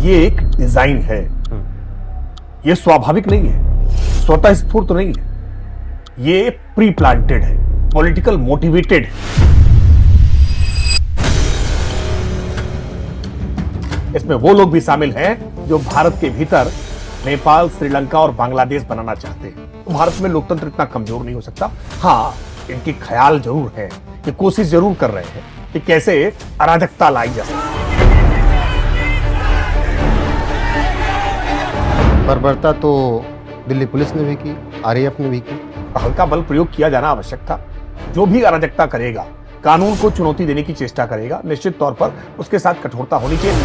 ये एक डिजाइन है, ये स्वाभाविक नहीं है, स्वतः स्फूर्त नहीं है, ये प्री प्लांटेड है, पॉलिटिकल मोटिवेटेड है। इसमें वो लोग भी शामिल हैं जो भारत के भीतर नेपाल, श्रीलंका और बांग्लादेश बनाना चाहते हैं। तो भारत में लोकतंत्र इतना कमजोर नहीं हो सकता। हाँ, इनके ख्याल जरूर है, ये कोशिश जरूर कर रहे हैं कि कैसे अराजकता लाई जा सके। बर्बरता तो दिल्ली पुलिस ने भी की, आरएएफ ने भी की। हल्का बल प्रयोग किया जाना आवश्यक था। जो भी अराजकता करेगा, कानून को चुनौती देने की चेष्टा करेगा, निश्चित तौर पर उसके साथ कठोरता होनी चाहिए।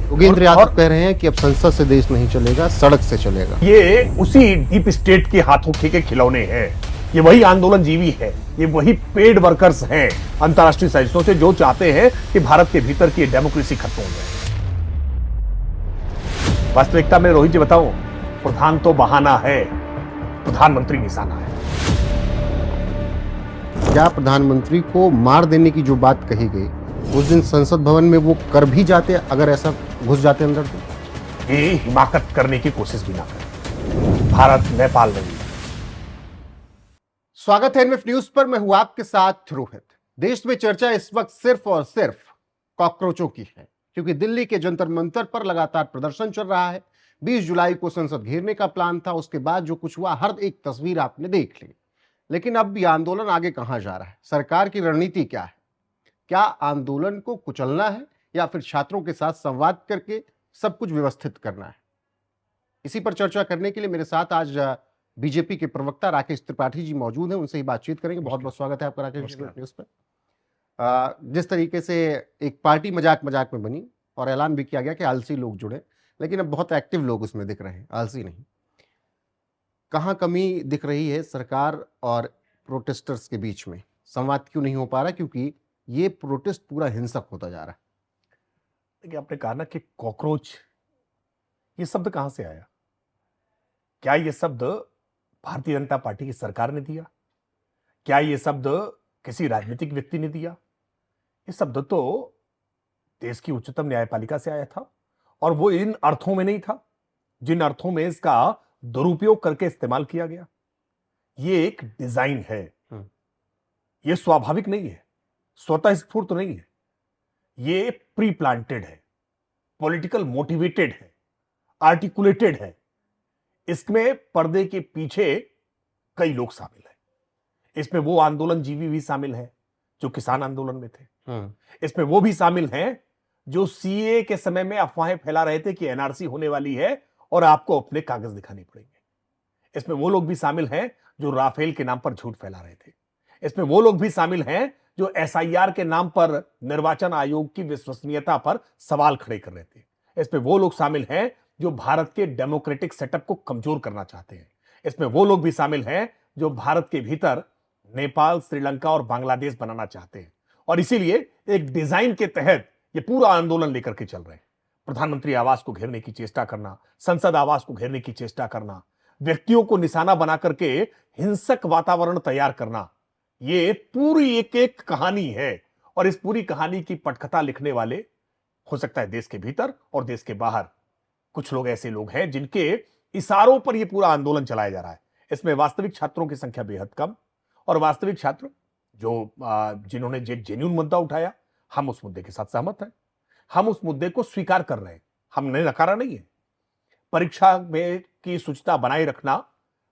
योगेंद्र यादव कह रहे हैं कि अब संसद से देश नहीं चलेगा, सड़क से चलेगा। ये उसी डीप स्टेट के हाथों के खिलौने हैं। ये वही आंदोलन जीवी है, ये वही पेड वर्कर्स हैं अंतर्राष्ट्रीय साजिशों से, जो चाहते हैं कि भारत के भीतर की डेमोक्रेसी खत्म हो जाए। वास्तविकता में रोहित जी बताऊं, प्रधान तो बहाना है, प्रधानमंत्री निशाना है। क्या प्रधानमंत्री को मार देने की जो बात कही गई, उस दिन संसद भवन में वो कर भी जाते अगर ऐसा घुस जाते अंदर तो? ये हिमाकत करने की कोशिश भी ना करें। भारत नेपाल नहीं। स्वागत है एनएफ न्यूज पर, मैं हूं आपके साथ रोहित। देश में चर्चा इस वक्त सिर्फ और सिर्फ कॉकरोचों की है, क्योंकि दिल्ली के जंतर मंतर पर लगातार प्रदर्शन चल रहा है। 20 जुलाई को संसद घेरने का प्लान था, उसके बाद जो कुछ हुआ हर एक तस्वीर आपने देख ली। लेकिन अब भी आंदोलन आगे कहां जा रहा है? सरकार की रणनीति क्या है? क्या आंदोलन को कुचलना है या फिर छात्रों के साथ संवाद करके सब कुछ व्यवस्थित करना है? इसी पर चर्चा करने के लिए मेरे साथ आज बीजेपी के प्रवक्ता राकेश त्रिपाठी जी मौजूद हैं, उनसे ही बातचीत करेंगे। बहुत बहुत स्वागत है आपका राकेश जी न्यूज़ पर। जिस तरीके से एक पार्टी मजाक मजाक में बनी और ऐलान भी किया गया कि आलसी लोग जुड़े, लेकिन अब बहुत एक्टिव लोग उसमें दिख रहे हैं, आलसी नहीं। कहाँ कमी दिख रही है सरकार और प्रोटेस्टर्स के बीच में? संवाद क्यों नहीं हो पा रहा? क्योंकि ये प्रोटेस्ट पूरा हिंसक होता जा रहा है। देखिए, आपने कहा ना कि कॉकरोच, ये शब्द कहां से आया? क्या ये शब्द भारतीय जनता पार्टी की सरकार ने दिया? क्या ये शब्द किसी राजनीतिक व्यक्ति ने दिया? ये शब्द तो देश की उच्चतम न्यायपालिका से आया था, और वो इन अर्थों में नहीं था जिन अर्थों में इसका दुरुपयोग करके इस्तेमाल किया गया। ये एक डिजाइन है, ये स्वाभाविक नहीं है, स्वतः स्फूर्त नहीं है, ये प्री प्लांटेड है, पॉलिटिकल मोटिवेटेड है, आर्टिकुलेटेड है। इसमें पर्दे के पीछे कई लोग शामिल हैं। इसमें वो आंदोलन जीवी भी शामिल है जो किसान आंदोलन में थे। इसमें वो भी शामिल हैं जो सीए के समय में अफवाहें फैला रहे थे कि एनआरसी होने वाली है और आपको अपने कागज दिखाने पड़ेंगे। इसमें वो लोग भी शामिल हैं जो राफेल के नाम पर झूठ फैला रहे थे। इसमें वो लोग भी शामिल हैं जो एसआईआर के नाम पर निर्वाचन आयोग की विश्वसनीयता पर सवाल खड़े कर रहे थे। इसमें वो लोग शामिल हैं जो भारत के डेमोक्रेटिक सेटअप को कमजोर करना चाहते हैं। इसमें वो लोग भी शामिल हैं जो भारत के भीतर नेपाल, श्रीलंका और बांग्लादेश बनाना चाहते हैं, और इसीलिए एक डिजाइन के तहत ये पूरा आंदोलन लेकर के चल रहे हैं। प्रधानमंत्री आवास को घेरने की चेष्टा करना, संसद आवास को घेरने की चेष्टा करना, व्यक्तियों को निशाना बना करके हिंसक वातावरण तैयार करना, ये पूरी एक एक कहानी है। और इस पूरी कहानी की पटकथा लिखने वाले, हो सकता है देश के भीतर और देश के बाहर, कुछ लोग ऐसे लोग हैं जिनके इशारों पर यह पूरा आंदोलन चलाया जा रहा है। इसमें वास्तविक छात्रों की संख्या बेहद कम, और वास्तविक छात्र जो जिन्होंने जेन्युइन मुद्दा उठाया, हम उस मुद्दे के साथ सहमत हैं, हम उस मुद्दे को स्वीकार कर रहे हैं, हमने नकारा नहीं है। परीक्षा में की शुचिता बनाए रखना,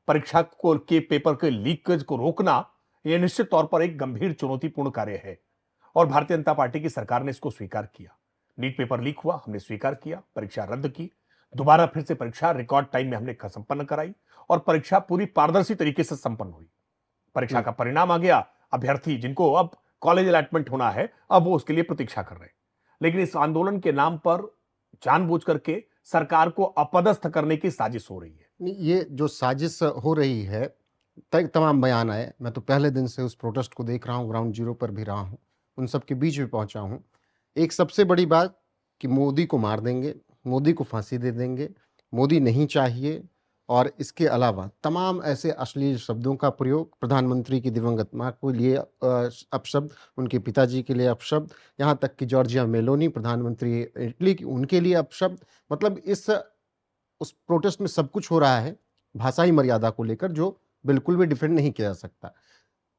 परीक्षा को के पेपर के लीकेज को रोकना, यह निश्चित तौर पर एक गंभीर चुनौतीपूर्ण कार्य है, और भारतीय जनता पार्टी की सरकार ने इसको स्वीकार किया। नीट पेपर लीक हुआ, हमने स्वीकार किया, परीक्षा रद्द की, दोबारा फिर से परीक्षा रिकॉर्ड टाइम में हमने संपन्न कराई, और परीक्षा पूरी पारदर्शी तरीके से संपन्न हुई। परीक्षा का परिणाम आ गया, अभ्यर्थी जिनको अब कॉलेज अलॉटमेंट होना है, अब वो उसके लिए प्रतीक्षा कर रहे हैं। लेकिन इस आंदोलन के नाम पर जानबूझ करके सरकार को अपदस्थ करने की साजिश हो रही है। ये जो साजिश हो रही है, तमाम बयान आए, मैं तो पहले दिन से उस प्रोटेस्ट को देख रहा हूँ, ग्राउंड जीरो पर भी रहा हूँ, उन सब के बीच में पहुंचा हूँ। एक सबसे बड़ी बात कि मोदी को मार देंगे, मोदी को फांसी दे देंगे, मोदी नहीं चाहिए, और इसके अलावा तमाम ऐसे अश्लील शब्दों का प्रयोग, प्रधानमंत्री की दिवंगत माँ को लिए अपशब्द, उनके पिताजी के लिए अपशब्द, यहाँ तक कि जॉर्जिया मेलोनी प्रधानमंत्री इटली की, उनके लिए अपशब्द। मतलब इस उस प्रोटेस्ट में सब कुछ हो रहा है भाषाई मर्यादा को लेकर, जो बिल्कुल भी डिफेंड नहीं किया जा सकता।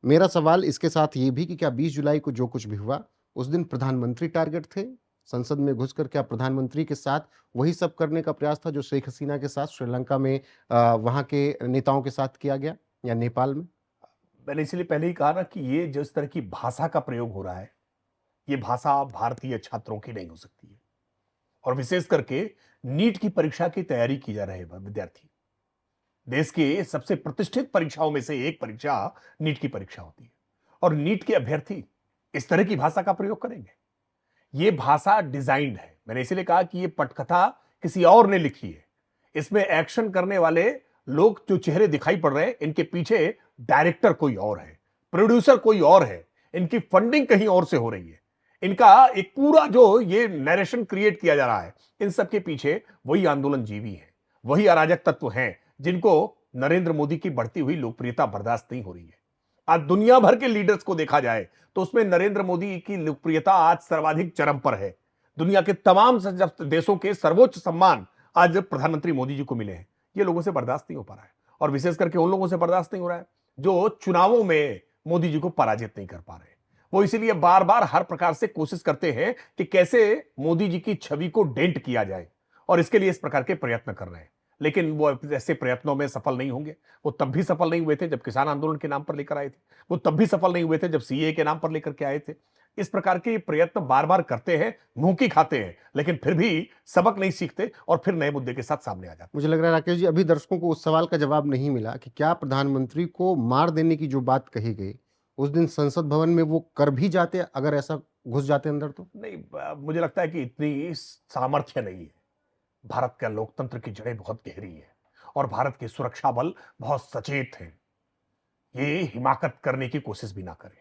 मेरा सवाल इसके साथ ये भी कि क्या 20 जुलाई को जो कुछ भी हुआ, उस दिन प्रधानमंत्री टारगेट थे? संसद में घुसकर क्या प्रधानमंत्री के साथ वही सब करने का प्रयास था जो शेख हसीना के साथ श्रीलंका में वहाँ के नेताओं के साथ किया गया या नेपाल में? मैंने इसलिए पहले ही कहा ना कि ये जिस तरह की भाषा का प्रयोग हो रहा है, ये भाषा भारतीय छात्रों की नहीं हो सकती है। और विशेष करके नीट की परीक्षा की तैयारी की जा रहे हैं विद्यार्थी। देश के सबसे प्रतिष्ठित परीक्षाओं में से एक परीक्षा नीट की परीक्षा होती है, और नीट के अभ्यर्थी इस तरह की भाषा का प्रयोग करेंगे। ये भाषा डिजाइंड है। मैंने इसीलिए कहा कि ये पटकथा किसी और ने लिखी है। इसमें एक्शन करने वाले लोग जो चेहरे दिखाई पड़ रहे हैं, इनके पीछे डायरेक्टर कोई और है, प्रोड्यूसर कोई और है, इनकी फंडिंग कहीं और से हो रही है। इनका एक पूरा जो ये नरेशन क्रिएट किया जा रहा है, इन सब के पीछे वही आंदोलन जीवी है, वही अराजक तत्व हैं जिनको नरेंद्र मोदी की बढ़ती हुई लोकप्रियता बर्दाश्त नहीं हो रही है। आज दुनिया भर के लीडर्स को देखा जाए तो उसमें नरेंद्र मोदी की लोकप्रियता आज सर्वाधिक चरम पर है। दुनिया के तमाम देशों के सर्वोच्च सम्मान आज प्रधानमंत्री मोदी जी को मिले हैं। ये लोगों से बर्दाश्त नहीं हो पा रहा है, और विशेष करके उन लोगों से बर्दाश्त नहीं हो रहा है जो चुनावों में मोदी जी को पराजित नहीं कर पा रहे। वो इसीलिए बार बार हर प्रकार से कोशिश करते हैं कि कैसे मोदी जी की छवि को डेंट किया जाए, और इसके लिए इस प्रकार के प्रयत्न कर रहे हैं। लेकिन वो ऐसे प्रयत्नों में सफल नहीं होंगे। वो तब भी सफल नहीं हुए थे जब किसान आंदोलन के नाम पर लेकर आए थे। वो तब भी सफल नहीं हुए थे जब सीए के नाम पर लेकर के आए थे। इस प्रकार के प्रयत्न बार बार करते हैं, मुंह की खाते हैं, लेकिन फिर भी सबक नहीं सीखते और फिर नए मुद्दे के साथ सामने आ जाते मुझे लग रहा है राकेश जी, अभी दर्शकों को उस सवाल का जवाब नहीं मिला कि क्या प्रधानमंत्री को मार देने की जो बात कही गई, उस दिन संसद भवन में वो कर भी जाते अगर ऐसा घुस जाते अंदर तो? हैं। नहीं, मुझे लगता है कि इतनी सामर्थ्य नहीं है। भारत का लोकतंत्र की जड़ें बहुत गहरी है, और भारत के सुरक्षा बल बहुत सचेत हैं। ये हिमाकत करने की कोशिश भी ना करें।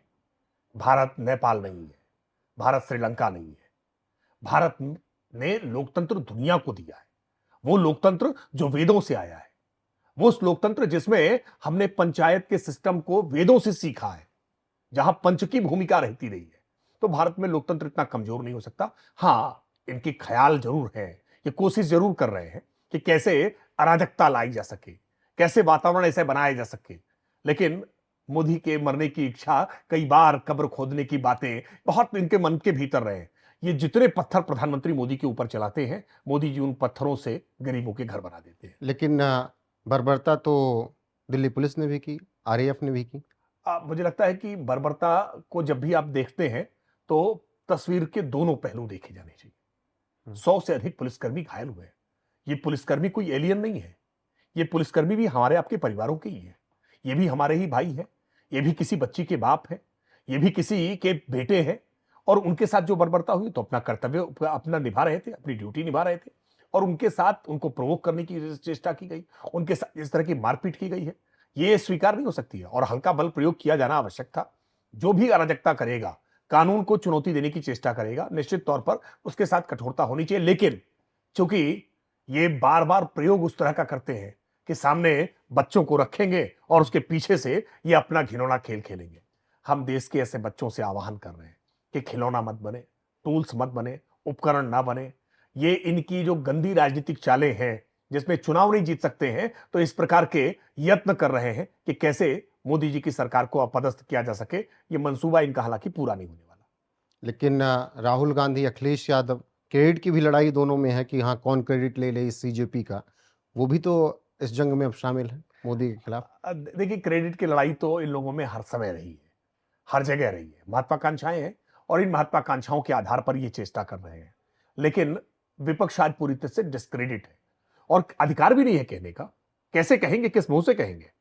भारत नेपाल नहीं है, भारत श्रीलंका नहीं है। भारत ने लोकतंत्र दुनिया को दिया है, वो लोकतंत्र जो वेदों से आया है, वो उस लोकतंत्र जिसमें हमने पंचायत के सिस्टम को वेदों से सीखा है, जहां पंच की भूमिका रहती रही है। तो भारत में लोकतंत्र इतना कमजोर नहीं हो सकता। हां, इनकी ख्याल जरूर है, ये कोशिश जरूर कर रहे हैं कि कैसे अराजकता लाई जा सके, कैसे वातावरण ऐसे बनाया जा सके। लेकिन मोदी के मरने की इच्छा, कई बार कब्र खोदने की बातें बहुत इनके मन के भीतर रहे। ये जितने पत्थर प्रधानमंत्री मोदी के ऊपर चलाते हैं, मोदी जी उन पत्थरों से गरीबों के घर बना देते हैं। लेकिन बर्बरता तो दिल्ली पुलिस ने भी की, आरएएफ ने भी की। मुझे लगता है कि बर्बरता को जब भी आप देखते हैं तो तस्वीर के दोनों पहलू देखे जाने चाहिए। 100 से अधिक पुलिसकर्मी घायल हुए हैं। ये पुलिसकर्मी कोई एलियन नहीं है। ये पुलिसकर्मी भी हमारे आपके परिवारों के ही है। ये भी हमारे ही भाई हैं। ये भी किसी बच्ची के बाप हैं। ये भी किसी के बेटे हैं। और उनके साथ जो बर्बरता हुई तो अपना कर्तव्य अपना निभा रहे थे, अपनी ड्यूटी निभा रहे थे, और उनके साथ उनको प्रोवोक करने की चेष्टा की गई, उनके साथ इस तरह की मारपीट की गई है। ये स्वीकार नहीं हो सकती है, और हल्का बल प्रयोग किया जाना आवश्यक था। जो भी अराजकता करेगा, कानून को चुनौती देने की चेष्टा करेगा, निश्चित तौर पर उसके साथ कठोरता होनी चाहिए। लेकिन चूंकि ये बार बार प्रयोग उस तरह का करते हैं कि सामने बच्चों को रखेंगे और उसके पीछे से ये अपना घिनौना खेल खेलेंगे। हम देश के ऐसे बच्चों से आह्वान कर रहे हैं कि खिलौना मत बने, टूल्स मत बने, उपकरण ना बने। ये इनकी जो गंदी राजनीतिक चालें हैं, जिसमें चुनाव नहीं जीत सकते हैं, तो इस प्रकार के यत्न कर रहे हैं कि कैसे मोदी जी की सरकार को अपदस्थ किया जा सके। ये मंसूबा इनका हालांकि पूरा नहीं होने वाला। लेकिन राहुल गांधी, अखिलेश यादव, क्रेडिट की भी लड़ाई दोनों में है कि हाँ कौन क्रेडिट ले ले इस सीजेपी का। वो भी तो इस जंग में अब शामिल है मोदी के खिलाफ। देखिए, क्रेडिट की लड़ाई तो इन लोगों में हर समय रही है, हर जगह रही है। महत्वाकांक्षाएं हैं, और इन महत्वाकांक्षाओं के आधार पर ये चेष्टा कर रहे हैं। लेकिन विपक्ष आज पूरी तरह से डिस्क्रेडिट है, और अधिकार भी नहीं है कहने का। कैसे कहेंगे, किस मुंह से कहेंगे?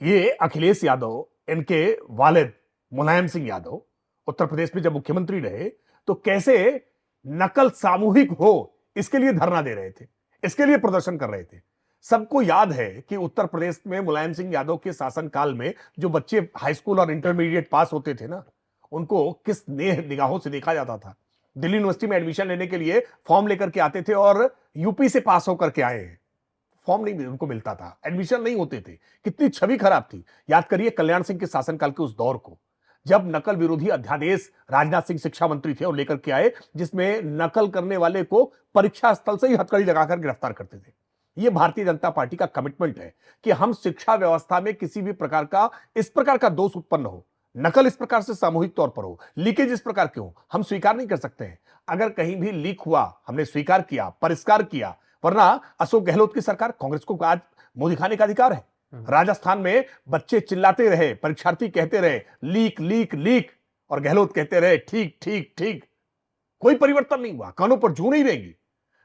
ये अखिलेश यादव, इनके वालिद मुलायम सिंह यादव उत्तर प्रदेश में जब मुख्यमंत्री रहे, तो कैसे नकल सामूहिक हो इसके लिए धरना दे रहे थे, इसके लिए प्रदर्शन कर रहे थे। सबको याद है कि उत्तर प्रदेश में मुलायम सिंह यादव के शासनकाल में जो बच्चे हाई स्कूल और इंटरमीडिएट पास होते थे ना, उनको किस नेह निगाहों से देखा जाता था। दिल्ली यूनिवर्सिटी में एडमिशन लेने के लिए फॉर्म लेकर के आते थे, और यूपी से पास होकर के आए हैं, फॉर्म नहीं उनको मिलता था, एडमिशन नहीं होते थे, कितनी छवि खराब थी। याद करिए कल्याण सिंह के शासनकाल के उस दौर को, जब नकल विरोधी अध्यादेश राजनाथ सिंह शिक्षा मंत्री थे और लेकर के आए, जिसमें नकल करने वाले को परीक्षा स्थल से ही हथकड़ी लगाकर गिरफ्तार करते थे। यह भारतीय जनता पार्टी का कमिटमेंट है कि हम शिक्षा व्यवस्था में किसी भी प्रकार का इस प्रकार का दोष उत्पन्न हो, नकल इस प्रकार से सामूहिक तौर पर हो, लीकेज इस प्रकार के हो, हम स्वीकार नहीं कर सकते हैं। अगर कहीं भी लीक हुआ, हमने स्वीकार किया, परिष्कार किया, वरना अशोक गहलोत की सरकार, कांग्रेस को आज मोदी खाने का अधिकार है। राजस्थान में बच्चे चिल्लाते रहे, परीक्षार्थी कहते रहे लीक लीक लीक, और गहलोत कहते रहे ठीक ठीक ठीक, कोई परिवर्तन नहीं हुआ, कानों पर जू नहीं रहेंगी।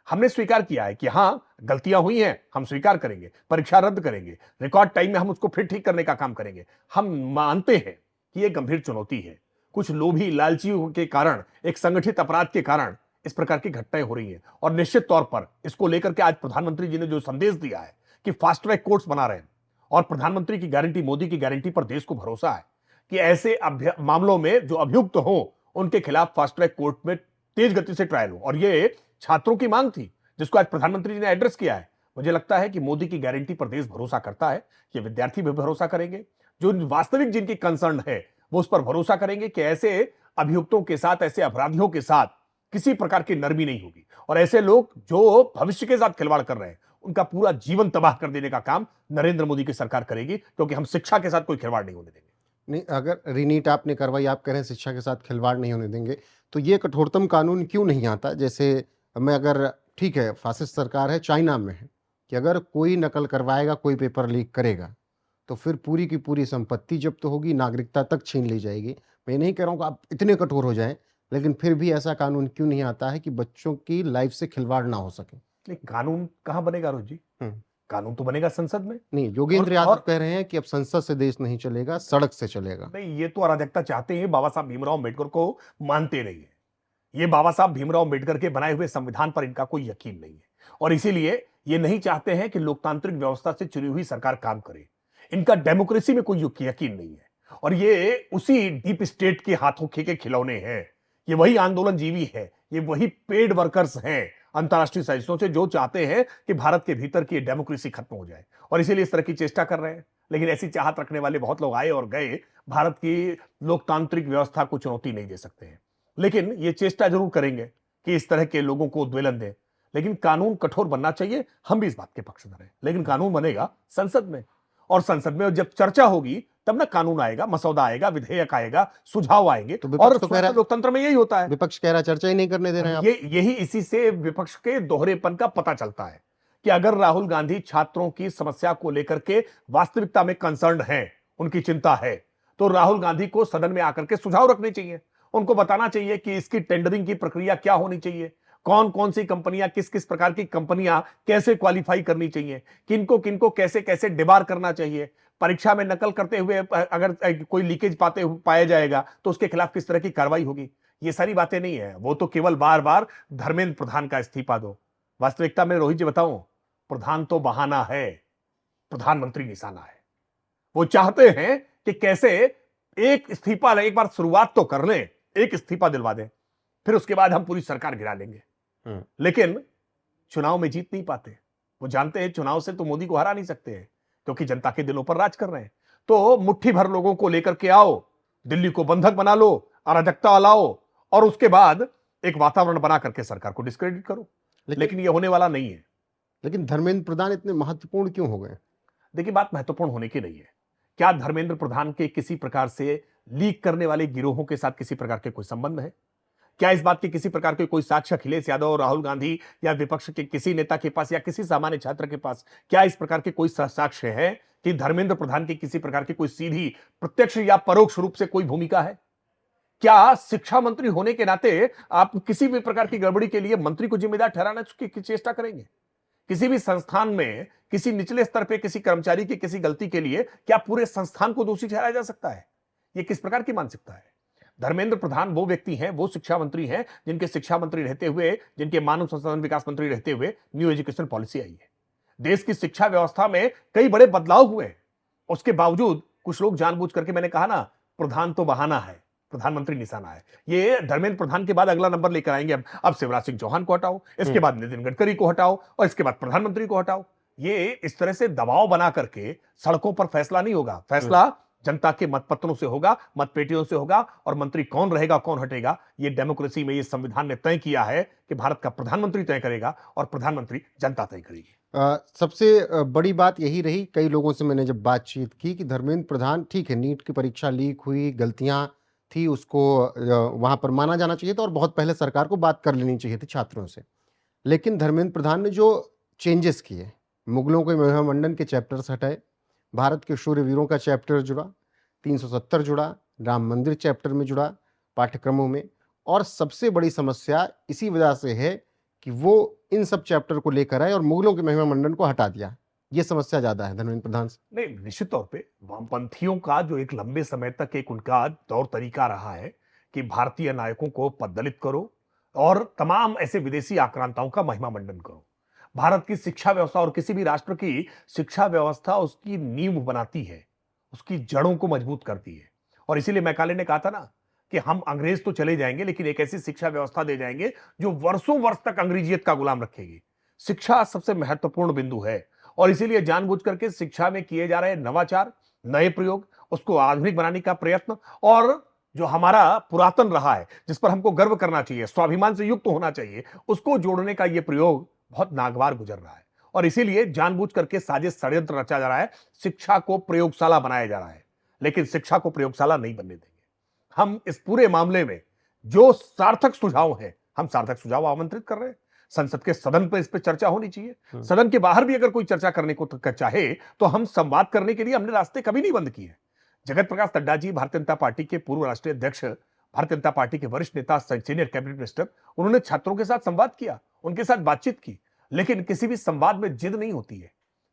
हमने स्वीकार किया है कि हां गलतियां हुई हैं, हम स्वीकार करेंगे, परीक्षा रद्द करेंगे, रिकॉर्ड टाइम में हम उसको फिर ठीक करने का काम करेंगे। हम मानते हैं कि यह गंभीर चुनौती है, कुछ लोभी लालचियों के कारण, एक संगठित अपराध के कारण इस प्रकार की घटनाएं हो रही हैं, और निश्चित तौर पर इसको लेकर के आज प्रधानमंत्री जी ने जो संदेश दिया है कि फास्ट ट्रैक कोर्ट्स बना रहे हैं, और प्रधानमंत्री की गारंटी, मोदी की गारंटी पर देश को भरोसा है कि ऐसे मामलों में जो अभियुक्त हो उनके खिलाफ फास्ट ट्रैक कोर्ट में तेज गति से ट्रायल हो। और ये छात्रों की मांग थी जिसको आज प्रधानमंत्री जी ने एड्रेस किया है। मुझे लगता है कि मोदी की गारंटी पर देश भरोसा करता है, ये विद्यार्थी भी भरोसा करेंगे, जो वास्तविक जिनकी कंसर्न है वो उस पर भरोसा करेंगे कि ऐसे अभियुक्तों के साथ, ऐसे अपराधियों के साथ किसी प्रकार की नरमी नहीं होगी, और ऐसे लोग जो भविष्य के साथ खिलवाड़ कर रहे हैं उनका पूरा जीवन तबाह कर देने का काम नरेंद्र मोदी की सरकार करेगी, क्योंकि हम शिक्षा के साथ कोई खिलवाड़ नहीं होने देंगे। नहीं, अगर रीनीट आपने करवाई, आप कह रहे हैं शिक्षा के साथ खिलवाड़ नहीं होने देंगे, तो ये कठोरतम कानून क्यों नहीं आता? जैसे मैं अगर, ठीक है फासिस्ट सरकार है, चाइना में है कि अगर कोई नकल करवाएगा, कोई पेपर लीक करेगा, तो फिर पूरी की पूरी संपत्ति जब्त होगी, नागरिकता तक छीन ली जाएगी। मैं नहीं कह रहा हूँ कि आप इतने कठोर हो जाएं, लेकिन फिर भी ऐसा कानून क्यों नहीं आता है कि बच्चों की लाइफ से खिलवाड़ ना हो सके? नहीं, कानून कहां बनेगा रोज जी? हम्म। कानून तो बनेगा संसद में। नहीं, योगेंद्र और यादव कह रहे हैं कि अब संसद से देश नहीं चलेगा, सड़क से चलेगा। नहीं, ये तो अराजकता चाहते हैं, बाबा साहब भीमराव अम्बेडकर को मानते नहीं है। ये बाबा साहब भीमराव अम्बेडकर के बनाए हुए संविधान पर इनका कोई यकीन नहीं है, और इसीलिए ये नहीं चाहते हैं कि लोकतांत्रिक व्यवस्था से चुनी हुई सरकार काम करे। इनका डेमोक्रेसी में कोई यकीन नहीं है, और ये उसी डीप स्टेट के हाथों के खिलौने हैं। ये वही आंदोलन जीवी है, ये वही पेड वर्कर्स हैं अंतर्राष्ट्रीय साजिशों से, जो चाहते हैं कि भारत के भीतर की डेमोक्रेसी खत्म हो जाए, और इसीलिए इस तरह की चेष्टा कर रहे हैं। लेकिन ऐसी चाहत रखने वाले बहुत लोग आए और गए, भारत की लोकतांत्रिक व्यवस्था को चुनौती नहीं दे सकते हैं। लेकिन ये चेष्टा जरूर करेंगे कि इस तरह के लोगों को उद्वेलन दें। लेकिन कानून कठोर बनना चाहिए, हम भी इस बात के पक्षधर हैं, लेकिन कानून बनेगा संसद में, और संसद में जब चर्चा होगी तब ना कानून आएगा, मसौदा आएगा, विधेयक आएगा, सुझाव आएंगे। तो और विपक्ष तो कह रहा स्वस्थ है, लोकतंत्र में यही होता है। विपक्ष कह रहा है चर्चा ही नहीं करने दे रहे हैं आप। यही इसी से विपक्ष के दोहरेपन का पता चलता है कि अगर राहुल गांधी छात्रों की समस्या को लेकर के वास्तविकता में कंसर्न है, उनकी चिंता है, तो राहुल गांधी को सदन में आकर के सुझाव रखने चाहिए। उनको बताना चाहिए कि इसकी टेंडरिंग की प्रक्रिया क्या होनी चाहिए, कौन कौन सी कंपनियां, किस किस प्रकार की कंपनियां कैसे क्वालिफाई करनी चाहिए, किनको किनको कैसे कैसे डिबार करना चाहिए, परीक्षा में नकल करते हुए अगर कोई लीकेज पाया जाएगा तो उसके खिलाफ किस तरह की कार्रवाई होगी। ये सारी बातें नहीं है, वो तो केवल बार बार धर्मेंद्र प्रधान का इस्तीफा दो। वास्तविकता में रोहित जी बताऊं, प्रधान तो बहाना है, प्रधानमंत्री निशाना है। वो चाहते हैं कि कैसे एक इस्तीफा, एक बार शुरुआत तो कर लें, एक इस्तीफा दिलवा दें, फिर उसके बाद हम पूरी सरकार गिरा लेंगे। लेकिन चुनाव में जीत नहीं पाते। वो जानते हैं चुनाव से तो मोदी को हरा नहीं सकते हैं, क्योंकि जनता के दिलों पर राज कर रहे हैं। तो मुट्ठी भर लोगों को लेकर के आओ, दिल्ली को बंधक बना लो, अराजकता लाओ, और उसके बाद एक वातावरण बना करके सरकार को डिस्क्रेडिट करो। लेकिन ये होने वाला नहीं है। लेकिन धर्मेंद्र प्रधान इतने महत्वपूर्ण क्यों हो गए? देखिए, बात महत्वपूर्ण होने की नहीं है। क्या धर्मेंद्र प्रधान के किसी प्रकार से लीक करने वाले गिरोहों के साथ किसी प्रकार के कोई संबंध है? क्या इस बात की किसी प्रकार के कोई साक्ष्य अखिलेश यादव और राहुल गांधी या विपक्ष के किसी नेता के पास या किसी सामान्य छात्र के पास, क्या इस प्रकार के कोई साक्ष्य है कि धर्मेंद्र प्रधान की किसी प्रकार की कोई सीधी, प्रत्यक्ष या परोक्ष रूप से कोई भूमिका है? क्या शिक्षा मंत्री होने के नाते आप किसी भी प्रकार की गड़बड़ी के लिए मंत्री को जिम्मेदार ठहराने की चेष्टा करेंगे? किसी भी संस्थान में किसी निचले स्तर पे किसी कर्मचारी की किसी गलती के लिए क्या पूरे संस्थान को दोषी ठहराया जा सकता है? यह किस प्रकार की मानसिकता है? धर्मेंद्र प्रधान वो व्यक्ति हैं, वो शिक्षा मंत्री हैं जिनके शिक्षा मंत्री रहते हुए, जिनके मानव संसाधन विकास मंत्री रहते हुए न्यू एजुकेशन पॉलिसी आई है। देश की शिक्षा व्यवस्था में कई बड़े बदलाव हुए, उसके बावजूद कुछ लोग जानबूझ करके, मैंने कहा ना, प्रधान तो बहाना है, प्रधानमंत्री निशाना है। ये धर्मेंद्र प्रधान के बाद अगला नंबर लेकर आएंगे। अब शिवराज सिंह चौहान को हटाओ, इसके बाद नितिन गडकरी को हटाओ, और इसके बाद प्रधानमंत्री को हटाओ। ये इस तरह से दबाव बना करके सड़कों पर फैसला नहीं होगा। फैसला जनता के मतपत्रों से होगा, मतपेटियों से होगा, और मंत्री कौन रहेगा कौन हटेगा ये डेमोक्रेसी में, ये संविधान ने तय किया है कि भारत का प्रधानमंत्री तय करेगा और प्रधानमंत्री जनता तय करेगी। सबसे बड़ी बात यही रही, कई लोगों से मैंने जब बातचीत की कि धर्मेंद्र प्रधान, ठीक है नीट की परीक्षा लीक हुई, गलतियां थी, उसको वहां पर माना जाना चाहिए था और बहुत पहले सरकार को बात कर लेनी चाहिए थी छात्रों से। लेकिन धर्मेंद्र प्रधान ने जो चेंजेस किए, मुगलों के महामंडन के चैप्टर्स हटाए, भारत के शूरवीरों का चैप्टर जुड़ा, 370 जुड़ा, राम मंदिर चैप्टर में जुड़ा पाठ्यक्रमों में, और सबसे बड़ी समस्या इसी वजह से है कि वो इन सब चैप्टर को लेकर आए और मुगलों के महिमा मंडन को हटा दिया। ये समस्या ज्यादा है धर्मेंद्र प्रधान से। नहीं, निश्चित तौर पे वामपंथियों का जो एक लंबे समय तक एक उनका तौर तरीका रहा है कि भारतीय नायकों को पददलित करो और तमाम ऐसे विदेशी आक्रांताओं का महिमा मंडन करो। भारत की शिक्षा व्यवस्था और किसी भी राष्ट्र की शिक्षा व्यवस्था उसकी नींव बनाती है, उसकी जड़ों को मजबूत करती है। और इसीलिए मैकाले ने कहा था ना कि हम अंग्रेज तो चले जाएंगे लेकिन एक ऐसी शिक्षा व्यवस्था दे जाएंगे जो वर्षों वर्ष तक अंग्रेजियत का गुलाम रखेगी। शिक्षा सबसे महत्वपूर्ण बिंदु है और इसीलिए जानबूझ करके शिक्षा में किए जा रहे नवाचार, नए प्रयोग, उसको आधुनिक बनाने का प्रयत्न, और जो हमारा पुरातन रहा है जिस पर हमको गर्व करना चाहिए, स्वाभिमान से युक्त होना चाहिए, उसको जोड़ने का यह प्रयोग बहुत नागवार गुजर रहा है। और इसीलिए जानबूझ करके साजिश षड्यंत्र रचा जा रहा है, शिक्षा को प्रयोगशाला बनाया जा रहा है, लेकिन शिक्षा को प्रयोगशाला नहीं बनने देंगे। हम इस पूरे मामले में जो सार्थक सुझाव है, हम सार्थक सुझाव आमंत्रित कर रहे हैं। संसद के सदन पर इस पर चर्चा होनी चाहिए। सदन के बाहर भी अगर कोई चर्चा करने को चाहे तो हम संवाद करने के लिए हमने रास्ते कभी नहीं बंद किए। जगत प्रकाश नड्डा जी, भारतीय जनता पार्टी के पूर्व राष्ट्रीय अध्यक्ष, भारतीय जनता पार्टी के वरिष्ठ नेता, सीनियर कैबिनेट मिनिस्टर, उन्होंने छात्रों के साथ संवाद किया, उनके साथ बातचीत की, लेकिन किसी भी संवाद में जिद नहीं होती है।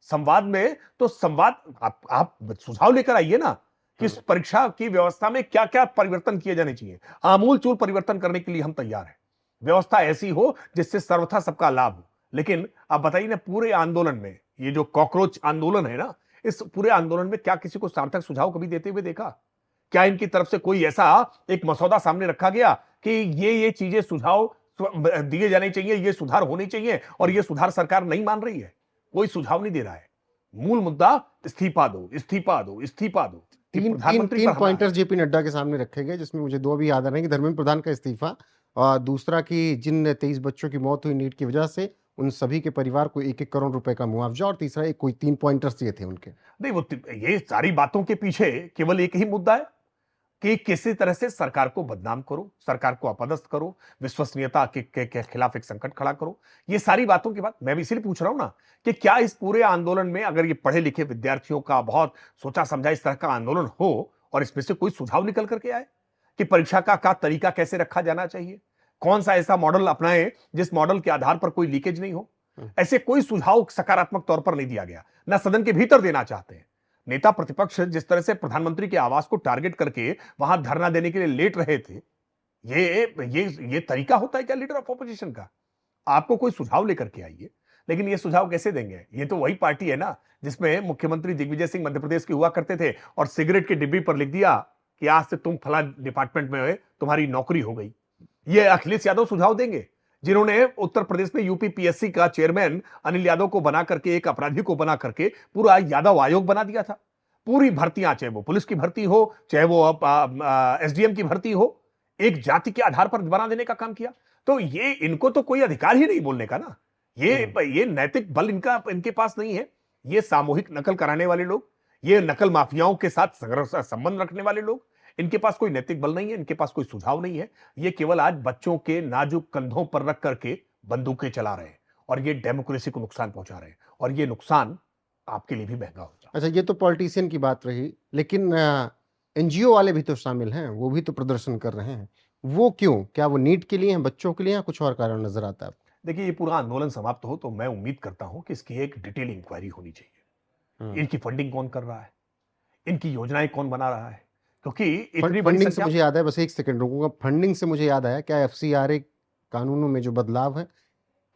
संवाद में तो संवाद आप सुझाव लेकर आइए ना कि इस परीक्षा की व्यवस्था में क्या क्या परिवर्तन किए जाने चाहिए। आमूलचूल परिवर्तन करने के लिए हम तैयार हैं। व्यवस्था ऐसी हो जिससे सर्वथा सबका लाभ हो। लेकिन आप बताइए ना, पूरे आंदोलन में ये जो कॉकरोच आंदोलन है ना, इस पूरे आंदोलन में क्या किसी को सार्थक सुझाव कभी देते हुए देखा? क्या इनकी तरफ से कोई ऐसा एक मसौदा सामने रखा गया कि ये चीजें सुझाव दिए जाने चाहिए, ये सुधार होने चाहिए और ये सुधार सरकार नहीं मान रही है? कोई सुझाव नहीं दे रहा है। मूल मुद्दा इस्तीफा दो, इस्तीफा दो, इस्तीफा दो। तीन पॉइंटर्स जेपी नड्डा के सामने रखे गए, जिसमें मुझे दो भी याद आ रहे हैं कि धर्मेंद्र प्रधान का इस्तीफा, और दूसरा कि जिन 23 बच्चों की मौत हुई नीट की वजह से, उन सभी के परिवार को 1-1 करोड़ रुपए का मुआवजा, और तीसरा एक कोई 3 पॉइंटर्स दिए थे उनके। नहीं, वो ये सारी बातों के पीछे केवल एक ही मुद्दा है कि किसी तरह से सरकार को बदनाम करो, सरकार को अपदस्थ करो, विश्वसनीयता के खिलाफ एक संकट खड़ा करो। ये सारी बातों के बाद मैं भी इसलिए पूछ रहा हूं ना कि क्या इस पूरे आंदोलन में अगर ये पढ़े लिखे विद्यार्थियों का बहुत सोचा समझा इस तरह का आंदोलन हो और इसमें से कोई सुझाव निकल करके आए कि परीक्षा का तरीका कैसे रखा जाना चाहिए, कौन सा ऐसा मॉडल अपनाए जिस मॉडल के आधार पर कोई लीकेज नहीं हो, ऐसे कोई सुझाव सकारात्मक तौर पर नहीं दिया गया, ना सदन के भीतर देना चाहते हैं। नेता प्रतिपक्ष जिस तरह से प्रधानमंत्री के आवास को टारगेट करके वहां धरना देने के लिए लेट रहे थे, ये तरीका होता है क्या लीडर ऑफ ऑपोजिशन का? आपको कोई सुझाव लेकर के आइए, लेकिन ये सुझाव कैसे देंगे? ये तो वही पार्टी है ना जिसमें मुख्यमंत्री दिग्विजय सिंह मध्य प्रदेश के हुआ करते थे और सिगरेट की डिब्बी पर लिख दिया कि आज से तुम फला डिपार्टमेंट में तुम्हारी नौकरी हो गई। ये अखिलेश यादव सुझाव देंगे जिन्होंने उत्तर प्रदेश में यूपी पीएससी का चेयरमैन अनिल यादव को बना करके, एक अपराधी को बना करके पूरा यादव आयोग बना दिया था। पूरी भर्तियां, चाहे वो पुलिस की भर्ती हो, चाहे वो एसडीएम की भर्ती हो, एक जाति के आधार पर बना देने का काम किया। तो ये इनको तो कोई अधिकार ही नहीं बोलने का ना। ये नैतिक बल इनके पास नहीं है। ये सामूहिक नकल कराने वाले लोग, ये नकल माफियाओं के साथ संबंध रखने वाले लोग, इनके पास कोई नैतिक बल नहीं है, इनके पास कोई सुझाव नहीं है। ये केवल आज बच्चों के नाजुक कंधों पर रख करके बंदूकें चला रहे हैं और ये डेमोक्रेसी को नुकसान पहुंचा रहे हैं और ये नुकसान आपके लिए भी महंगा होगा। अच्छा, ये तो पॉलिटिशियन की बात रही, लेकिन एनजीओ वाले भी तो शामिल हैं, वो भी तो प्रदर्शन कर रहे हैं। वो क्यों? क्या वो नीट के लिए हैं, बच्चों के लिए, या कुछ और कारण नजर आता है आपको? देखिए, ये पूरा आंदोलन समाप्त हो तो मैं उम्मीद करता हूं कि इसकी एक डिटेल इंक्वायरी होनी चाहिए। इनकी फंडिंग कौन कर रहा है, इनकी योजनाएं कौन बना रहा है, क्योंकि इतनी बड़ी फंडिंग से संख्या। मुझे याद है, बस 1 सेकंड रुकूंगा, फंडिंग से मुझे याद आया, क्या एफसीआरए कानूनों में जो बदलाव है,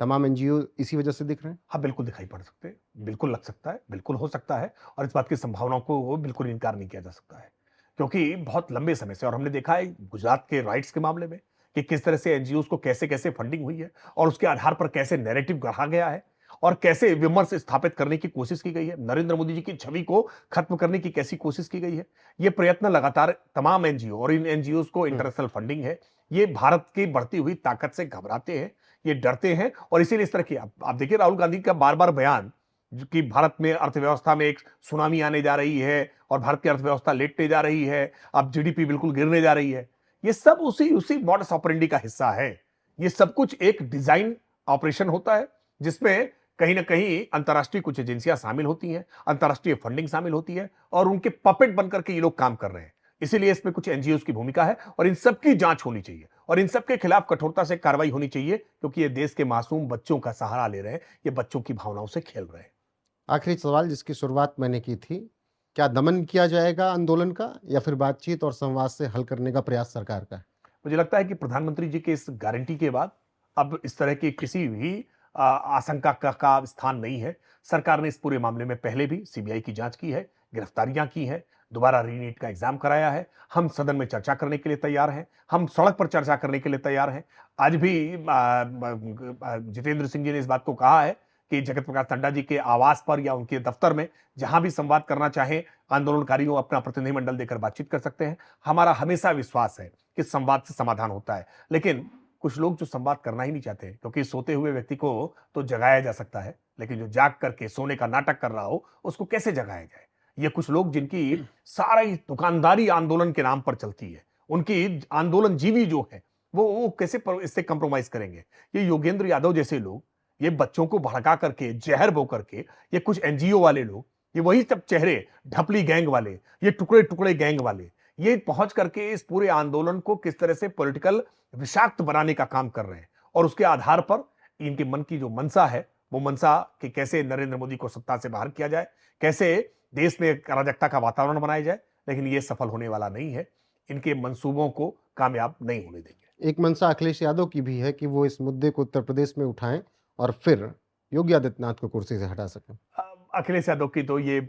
तमाम एनजीओ इसी वजह से दिख रहे हैं? हाँ, बिल्कुल दिखाई पड़ सकते हैं, बिल्कुल लग सकता है, बिल्कुल हो सकता है और इस बात की संभावनाओं को बिल्कुल इनकार नहीं किया जा सकता है। क्योंकि बहुत लंबे समय से, और हमने देखा है गुजरात के राइट्स के मामले में कि किस तरह से एनजीओ को कैसे-कैसे फंडिंग हुई है और उसके आधार पर कैसे नैरेटिव गढ़ा गया है और कैसे विमर्श स्थापित करने की कोशिश की गई है, नरेंद्र मोदी जी की छवि को खत्म करने की कैसी कोशिश की गई है। ये प्रयत्न लगातार तमाम एनजीओ, और इन एनजीओ को इंटरनेशनल फंडिंग है, ये भारत की बढ़ती हुई ताकत से घबराते हैं, ये डरते हैं, और इसीलिए इस तरह की आप देखिए राहुल गांधी का बार बार बयान कि भारत में अर्थव्यवस्था में एक सुनामी आने जा रही है और भारत की अर्थव्यवस्था लेटने जा रही है, अब जीडीपी बिल्कुल गिरने जा रही है, ये सब उसी उसी मॉडस ऑपरेंडी का हिस्सा है। ये सब कुछ एक डिजाइन ऑपरेशन होता है, जिसमें कहीं ना कहीं अंतर्राष्ट्रीय कुछ एजेंसियां शामिल होती हैं, अंतर्राष्ट्रीय फंडिंग शामिल होती है, और उनके पपेट बनकर के ये लोग काम कर रहे हैं। इसीलिए इसमें कुछ एनजीओ की भूमिका है, और इन सबकी जांच होनी चाहिए, और इन सबके खिलाफ कठोरता से कार्रवाई होनी चाहिए, क्योंकि ये देश के मासूम बच्चों का सहारा ले रहे हैं, ये बच्चों की भावनाओं से खेल रहे हैं। आखिरी सवाल जिसकी शुरुआत मैंने की थी, क्या दमन किया जाएगा आंदोलन का या फिर बातचीत और संवाद से हल करने का प्रयास सरकार का है? मुझे लगता है कि प्रधानमंत्री जी के इस गारंटी के बाद अब इस तरह की किसी भी आशंका का स्थान नहीं है। सरकार ने इस पूरे मामले में पहले भी सीबीआई की जांच की है, गिरफ्तारियां की हैं, दोबारा रीनीट का एग्जाम कराया है। हम सदन में चर्चा करने के लिए तैयार हैं, हम सड़क पर चर्चा करने के लिए तैयार हैं। आज भी जितेंद्र सिंह जी ने इस बात को कहा है कि जगत प्रकाश नड्डा जी के आवास पर या उनके दफ्तर में जहां भी संवाद करना चाहें, आंदोलनकारियों अपना प्रतिनिधिमंडल देकर बातचीत कर सकते हैं। हमारा हमेशा विश्वास है कि संवाद से समाधान होता है, लेकिन कुछ लोग जो संवाद करना ही नहीं चाहते, क्योंकि सोते हुए व्यक्ति को तो जगाया जा सकता है, लेकिन जो जाग करके सोने का नाटक कर रहा हो उसको कैसे जगाया जाए। ये कुछ लोग जिनकी सारी दुकानदारी आंदोलन के नाम पर चलती है, उनकी आंदोलन जीवी जो है, वो कैसे इससे कंप्रोमाइज करेंगे। ये योगेंद्र यादव जैसे लोग, ये बच्चों को भड़का करके, जहर बो करके, ये कुछ एनजीओ वाले लोग, ये वही सब चेहरे, ढपली गैंग वाले, ये टुकड़े टुकड़े गैंग वाले, ये पहुंच करके इस पूरे आंदोलन को किस तरह से पॉलिटिकल विषाक्त बनाने का काम कर रहे हैं, और उसके आधार पर इनके मन की जो मंशा है, वो मंशा कि कैसे नरेंद्र मोदी को सत्ता से बाहर किया जाए, कैसे देश में एक अराजकता का वातावरण बनाया जाए, लेकिन ये सफल होने वाला नहीं है। इनके मंसूबों को कामयाब नहीं होने देंगे। एक मंशा अखिलेश यादव की भी है कि वो इस मुद्दे को उत्तर प्रदेश में उठाएं और फिर योगी आदित्यनाथ को कुर्सी से हटा सकें। अखिलेश यादव की तो ये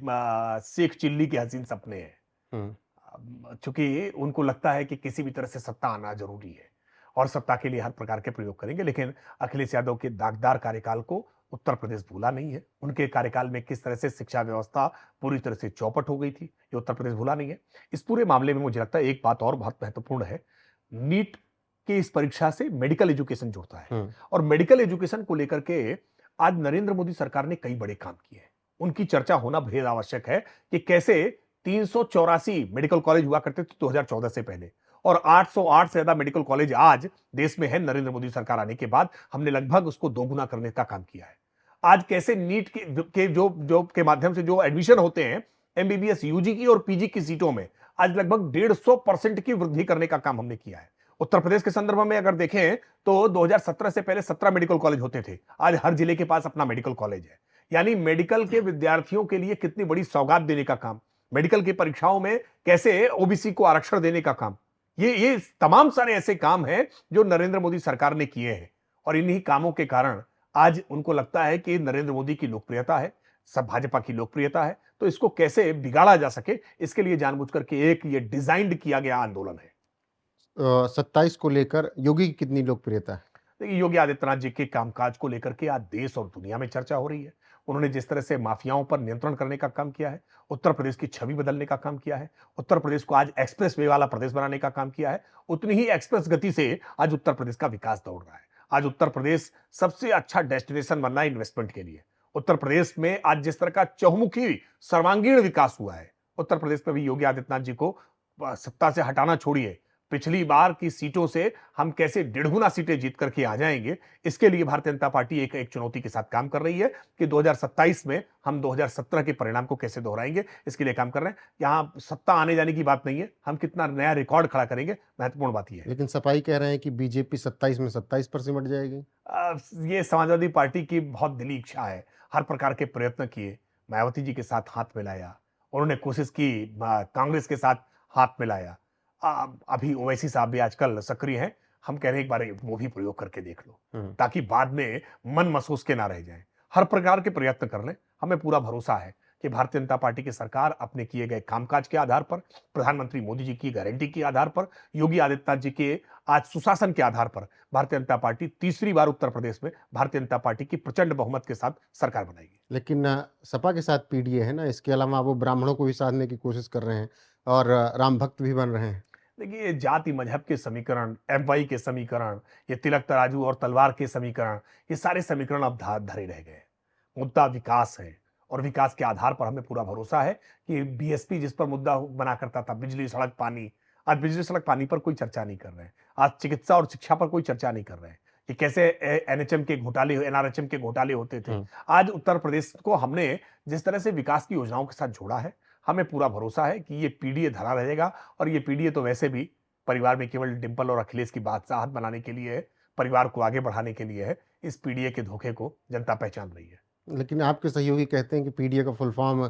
शेख चिल्ली के हसीन सपने हैं। हम्म, चूंकि उनको लगता है कि किसी भी तरह से सत्ता आना जरूरी है, और सत्ता के लिए हर प्रकार के प्रयोग करेंगे, लेकिन अखिलेश यादव के दागदार कार्यकाल को उत्तर प्रदेश भूला नहीं है। उनके कार्यकाल में किस तरह से शिक्षा व्यवस्था पूरी तरह से चौपट हो गई थी, ये उत्तर प्रदेश भूला नहीं है। इस पूरे मामले में मुझे लगता है एक बात और बहुत महत्वपूर्ण है। नीट की इस परीक्षा से मेडिकल एजुकेशन जुड़ता है, हम्म, और मेडिकल एजुकेशन को लेकर के आज नरेंद्र मोदी सरकार ने कई बड़े काम किए हैं। उनकी चर्चा होना बेहद आवश्यक है कि कैसे 384 मेडिकल कॉलेज हुआ करते थे 2014 से पहले, और 808 से ज्यादा मेडिकल कॉलेज आज देश में है। नरेंद्र मोदी सरकार आने के बाद हमने लगभग उसको दोगुना करने का काम किया है। आज कैसे नीट के जो के माध्यम से जो एडमिशन होते हैं एमबीबीएस यूजी की और पीजी की सीटों में, आज लगभग 150% की वृद्धि करने का काम हमने किया है। उत्तर प्रदेश के संदर्भ में अगर देखें तो 2017 से पहले 17 मेडिकल कॉलेज होते थे, आज हर जिले के पास अपना मेडिकल कॉलेज है। यानी मेडिकल के विद्यार्थियों के लिए कितनी बड़ी सौगात देने का काम, मेडिकल की परीक्षाओं में कैसे ओबीसी को आरक्षण देने का काम, ये तमाम सारे ऐसे काम हैं जो नरेंद्र मोदी सरकार ने किए हैं, और इन्हीं कामों के कारण आज उनको लगता है कि नरेंद्र मोदी की लोकप्रियता है, सब भाजपा की लोकप्रियता है, तो इसको कैसे बिगाड़ा जा सके, इसके लिए जानबूझकर के एक ये डिजाइंड किया गया आंदोलन है। 27 को लेकर योगी की कितनी लोकप्रियता है? देखिए, योगी आदित्यनाथ जी के कामकाज को लेकर के आज देश और दुनिया में चर्चा हो रही है। उन्होंने जिस तरह से माफियाओं पर नियंत्रण करने का काम किया है, उत्तर प्रदेश की छवि बदलने का काम किया है, उत्तर प्रदेश को आज एक्सप्रेस वे वाला प्रदेश बनाने का काम किया है, उतनी ही एक्सप्रेस गति से आज उत्तर प्रदेश का विकास दौड़ रहा है। आज उत्तर प्रदेश सबसे अच्छा डेस्टिनेशन बनना है इन्वेस्टमेंट के लिए। उत्तर प्रदेश में आज जिस तरह का चहुमुखी सर्वांगीण विकास हुआ है, उत्तर प्रदेश में भी योगी आदित्यनाथ जी को सत्ता से हटाना छोड़िए, पिछली बार की सीटों से हम कैसे 1.5 सीटें जीत करके आ जाएंगे, इसके लिए भारतीय जनता पार्टी एक एक चुनौती के साथ काम कर रही है कि 2027 में हम 2017 के परिणाम को कैसे दोहराएंगे, इसके लिए काम कर रहे हैं। यहां सत्ता आने जाने की बात नहीं है, हम कितना नया रिकॉर्ड खड़ा करेंगे, महत्वपूर्ण बात यह है। लेकिन सपाई कह रहे हैं कि बीजेपी 27 में 27 पर सिमट जाएगी। ये समाजवादी पार्टी की बहुत दिली इच्छा है, हर प्रकार के प्रयत्न किए, मायावती जी के साथ हाथ मिलाया, उन्होंने कोशिश की कांग्रेस के साथ हाथ मिलाया। अभी ओवैसी साहब भी आजकल सक्रिय हैं, हम कह रहे हैं एक बार वो भी प्रयोग करके देख लो, हम्म, ताकि बाद में मन महसूस के ना रह जाए। हर प्रकार के प्रयत्न कर लें, हमें पूरा भरोसा है कि भारतीय जनता पार्टी की सरकार अपने किए गए कामकाज के आधार पर, प्रधानमंत्री मोदी जी की गारंटी के आधार पर, योगी आदित्यनाथ जी के आज सुशासन के आधार पर भारतीय जनता पार्टी तीसरी बार उत्तर प्रदेश में भारतीय जनता पार्टी की प्रचंड बहुमत के साथ सरकार बनाएगी। लेकिन सपा के साथ पीडीए है ना, इसके अलावा वो ब्राह्मणों को भी साधने की कोशिश कर रहे हैं और राम भक्त भी बन रहे हैं। देखिए, ये जाति मजहब के समीकरण, एमवाई के समीकरण, ये तिलक तराजू और तलवार के समीकरण, ये सारे समीकरण अब धरे रह गए। मुद्दा विकास है और विकास के आधार पर हमें पूरा भरोसा है कि बीएसपी जिस पर मुद्दा बना करता था, बिजली सड़क पानी, आज बिजली सड़क पानी पर कोई चर्चा नहीं कर रहे हैं। आज चिकित्सा और शिक्षा पर कोई चर्चा नहीं कर रहे हैं कि कैसे एनएचएम के घोटाले, एनआरएचएम के घोटाले होते थे। आज उत्तर प्रदेश को हमने जिस तरह से विकास की योजनाओं के साथ जोड़ा है, हमें पूरा भरोसा है कि ये पीडीए धरा रहेगा। और ये पीडीए तो वैसे भी परिवार में केवल डिंपल और अखिलेश की बादशाहत बनाने के लिए है, परिवार को आगे बढ़ाने के लिए है। इस पीडीए के धोखे को जनता पहचान रही है। लेकिन आपके सहयोगी कहते हैं कि पीडीए का फुल फॉर्म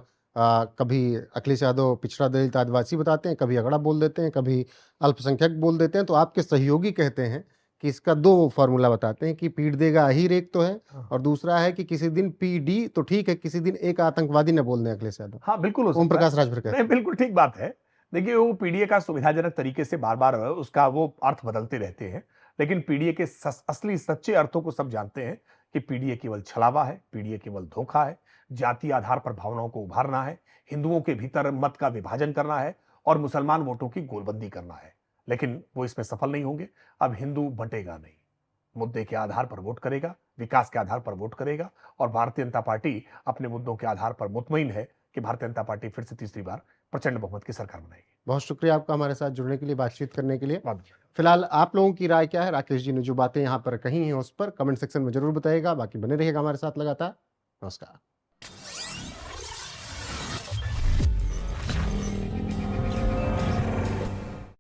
कभी अखिलेश यादव पिछड़ा दलित आदिवासी बताते हैं, कभी अगड़ा बोल देते हैं, कभी अल्पसंख्यक बोल देते हैं। तो आपके सहयोगी कहते हैं कि इसका दो फॉर्मूला बताते हैं कि पीट देगा अहीर एक तो है, और दूसरा है कि किसी दिन पीडी तो ठीक है, किसी दिन एक आतंकवादी न बोल दें अखिलेश यादव। हाँ, बिल्कुल हो ओम सकता है। प्रकाश राजभर कहते नहीं, बिल्कुल ठीक बात है। देखिए, वो पीडीए का सुविधाजनक तरीके से बार-बार उसका वो अर्थ बदलते रहते हैं। लेकिन पीडीए के असली सच्चे अर्थों को सब जानते हैं कि पीडीए केवल छलावा है, पीडीए केवल धोखा है, जातीय आधार पर भावनाओं को उभारना है, हिंदुओं के भीतर मत का विभाजन करना है और मुसलमान वोटों की गोलबंदी करना है। लेकिन वो इसमें सफल नहीं होंगे। अब हिंदू बंटेगा नहीं, मुद्दे के आधार पर वोट करेगा, विकास के आधार पर वोट करेगा। और भारतीय जनता पार्टी अपने मुद्दों के आधार पर मुतमईन है कि भारतीय जनता पार्टी फिर से तीसरी बार प्रचंड बहुमत की सरकार बनाएगी। बहुत शुक्रिया आपका हमारे साथ जुड़ने के लिए, बातचीत करने के लिए। बहुत फिलहाल आप लोगों की राय क्या है? राकेश जी ने जो बातें यहाँ पर कही हैं उस पर कमेंट सेक्शन में जरूर बताइएगा। बाकी बने रहिएगा हमारे साथ लगातार। नमस्कार।